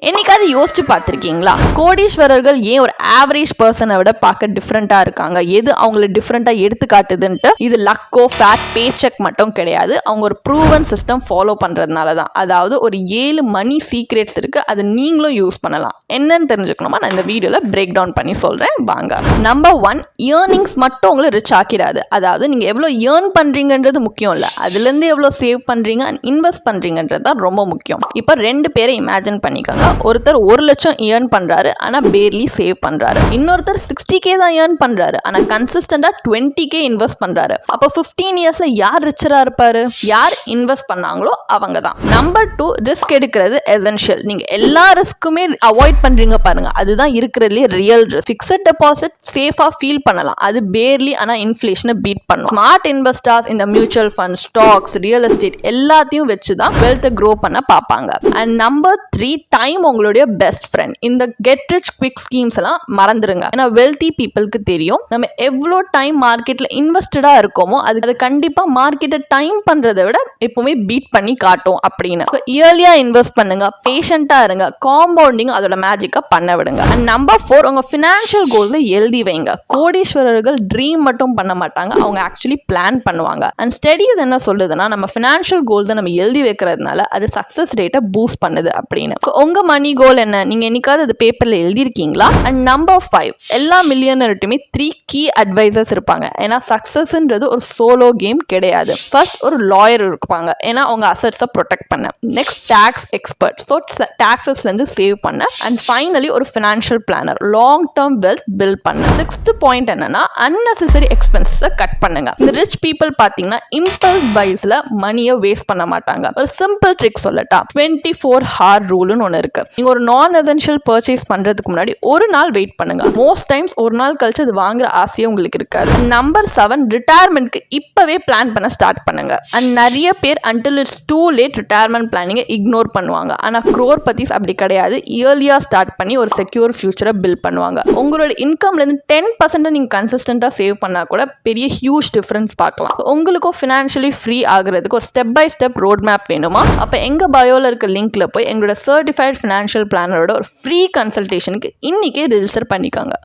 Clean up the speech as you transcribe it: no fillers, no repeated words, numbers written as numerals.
என்னைக்காவது யோசிச்சு பார்த்துருக்கீங்களா, கோடீஸ்வரர்கள் ஏன் ஒரு ஆவரேஜ் பர்சனை விட பார்க்க டிஃப்ரெண்ட்டாக இருக்காங்க, எது அவங்கள டிஃப்ரெண்ட்டாக எடுத்துக்காட்டுதுன்ட்டு? இது லக்கோ ஃபேட் பே செக் மட்டும் கிடையாது, அவங்க ஒரு ப்ரூவன் சிஸ்டம் ஃபாலோ பண்ணுறதுனால தான். அதாவது ஒரு 7 மணி சீக்ரெட்ஸ் இருக்குது, அது நீங்களும் யூஸ் பண்ணலாம். என்னன்னு தெரிஞ்சுக்கணுமா, நான் இந்த வீடியோவில் பிரேக் டவுன் பண்ணி சொல்கிறேன் வாங்க. நம்பர் 1, இயர்னிங்ஸ் மட்டும் உங்களை ரிச் ஆக்கிடாது. அதாவது நீங்கள் எவ்வளோ ஏர்ன் பண்ணுறீங்கன்றது முக்கியம் இல்லை, அதுலேருந்து எவ்வளோ சேவ் பண்ணுறீங்க அண்ட் இன்வெஸ்ட் பண்ணுறீங்கன்றது தான் ரொம்ப முக்கியம். இப்போ 2 பேரை இமேஜின் பண்ணிக்கோங்க. ஒருத்தர் 1 லட்சம் ஏர்ன் பண்றாரு ஆனா பேர்லி சேவ் பண்றாரு. இன்னொருத்தர் 60K தான் ஏர்ன் பண்றாரு ஆனா கன்சிஸ்டன்டா 20K இன்வெஸ்ட் பண்றாரு. அப்ப 15 இயர்ஸ்ல யார் ரிச்சரா இருப்பாரு? யார் இன்வெஸ்ட் பண்ணாங்களோ அவங்க தான். நம்பர் 2, ரிஸ்க் எடுக்கிறது எசென்ஷியல். நீங்க எல்லா ரிஸ்க்குமே அவாய்ட் பண்றீங்க பாருங்க, அதுதான் இருக்கிறதுலே ரியல் ரிஸ்க். ஃபிக்ஸட் டெபாசிட் சேஃபா ஃபீல் பண்ணலாம், அது பேர்லி ஆனா இன்ஃப்ளேஷனை பீட் பண்ணும். ஸ்மார்ட் இன்வெஸ்டர்ஸ் இந்த mutual fund, stocks, real estate எல்லாத்தையும் வச்சு தான் வெல்த் க்ரோ பண்ண பார்ப்பாங்க. அண்ட் நம்பர் 3, டைம் உங்களுடைய பெஸ்ட் ஃப்ரெண்ட். இந்த கெட் ரிச் குவிக் ஸ்கீம்ஸ் எல்லாம் மறந்துருங்க. ஏன்னா வெல்தி பீப்புளுக்கு தெரியும் நம்ம எவ்வளோ டைம் மார்க்கெட்ல இன்வெஸ்டடா இருக்கோமோ அது கண்டிப்பா மார்க்கெட்டை டைம் பண்றதை விட எப்பவுமே பீட் பண்ணி காட்டும் அப்படின்னு. இயர்லியா இன்வெஸ்ட் பண்ணுங்க, பேஷண்டா இருங்க, காம்பவுண்டிங் அதோட மேஜிக்கா பண்ண விடுங்க. அண்ட் நம்பர் 4, உங்க ஃபினான்ஷியல் கோல்ஸை எழுதி வைங்க. கோடீஸ்வரர்கள் ட்ரீம் மட்டும் பண்ண மாட்டாங்க, அவங்க ஆக்சுவலி பிளான் பண்ணுவாங்க. அண்ட் ஸ்டடிஸ் என்ன சொல்லுதுன்னா, நம்ம ஃபினான்ஷியல் கோல்ஸை நம்ம எழுதி வைக்கிறதுனால அது சக்சஸ் ரேட்டை பூஸ்ட் பண்ணுது அப்படின்னு. உங்க மணி கோல் என்ன, நீங்க என்னைக்காவது அது பேப்பர்ல எழுதிருக்கீங்களா? அண்ட் நம்பர் 5, எல்லா மில்லியனர்ட்டுமே 3 கீ அட்வைசர்ஸ் இருப்பாங்க. ஏன்னா சக்சஸ்ன்றது ஒரு சோலோ கேம் கிடையாது. ஃபர்ஸ்ட் ஒரு லாயர் இருப்பாங்க, ஏன்னா அவங்க அசட்ஸை ப்ரொடெக்ட் பண்ண. நெக்ஸ்ட் டாக்ஸ் எக்ஸ்பர்ட், ஸோ டாக்ஸஸ்ல இருந்து சேவ் பண்ண. அண்ட் ஃபைனலி ஒரு financial planner, long term wealth build பண்ண. 6th பாயிண்ட் என்னன்னா, அன்னெசரி எக்ஸ்பென்சஸை கட் பண்ணுங்க. இந்த ரிச் பீப்புள் பாத்தீங்கன்னா இம்பல்ஸ் பைஸ்ல மணியை வேஸ்ட் பண்ண மாட்டாங்க. ஒரு சிம்பிள் ட்ரிக் சொல்லட்டா, 24 hour ரூல்னு ஒன்று இருக்கு. நீங்க ஒரு நான் எசென்ஷியல் பர்ச்சேஸ் பண்றதுக்கு முன்னாடி ஒரு நாள் வெயிட் பண்ணுங்க. மோஸ்ட் டைம்ஸ் ஒரு நாள் கழிச்சு அது வாங்குற ஆசையே உங்களுக்கு இருக்காது. நம்பர் 7, ரிட்டையர்மெண்ட்க்கு இப்பவே பிளான் பண்ண ஸ்டார்ட் பண்ணுங்க. அண்ட் நிறைய பேர் until it's too late retirement பிளானிங்கை இக்னோர் பண்ணுவாங்க. ஆனா க்ரோர்பதிஸ் அப்படி கிடையாது, இயர்லியா ஸ்டார்ட் பண்ணி ஒரு செக்யூர் ஃபியூச்சரை பில்ட் பண்ணுவாங்க. உங்களோட இன்கம்ல இருந்து 10% நீங்க கன்சிஸ்டன்டா சேவ் பண்ணா கூட பெரிய ஹியூஜ் டிஃபரன்ஸ் பார்க்கலாம். உங்களுக்கும் ஃபினான்ஷியலி ஃப்ரீ ஆகுறதுக்கு ஒரு step by step road map வேணுமா? அப்ப எங்க பயோல இருக்க லிங்க்ல போய் எங்களோட சர்டிஃபைட் ஃபினான்ஷியல் பிளானரோட ஒரு ஃப்ரீ கன்சல்டேஷனுக்கு இன்னைக்கே ரெஜிஸ்டர் பண்ணிக்கோங்க.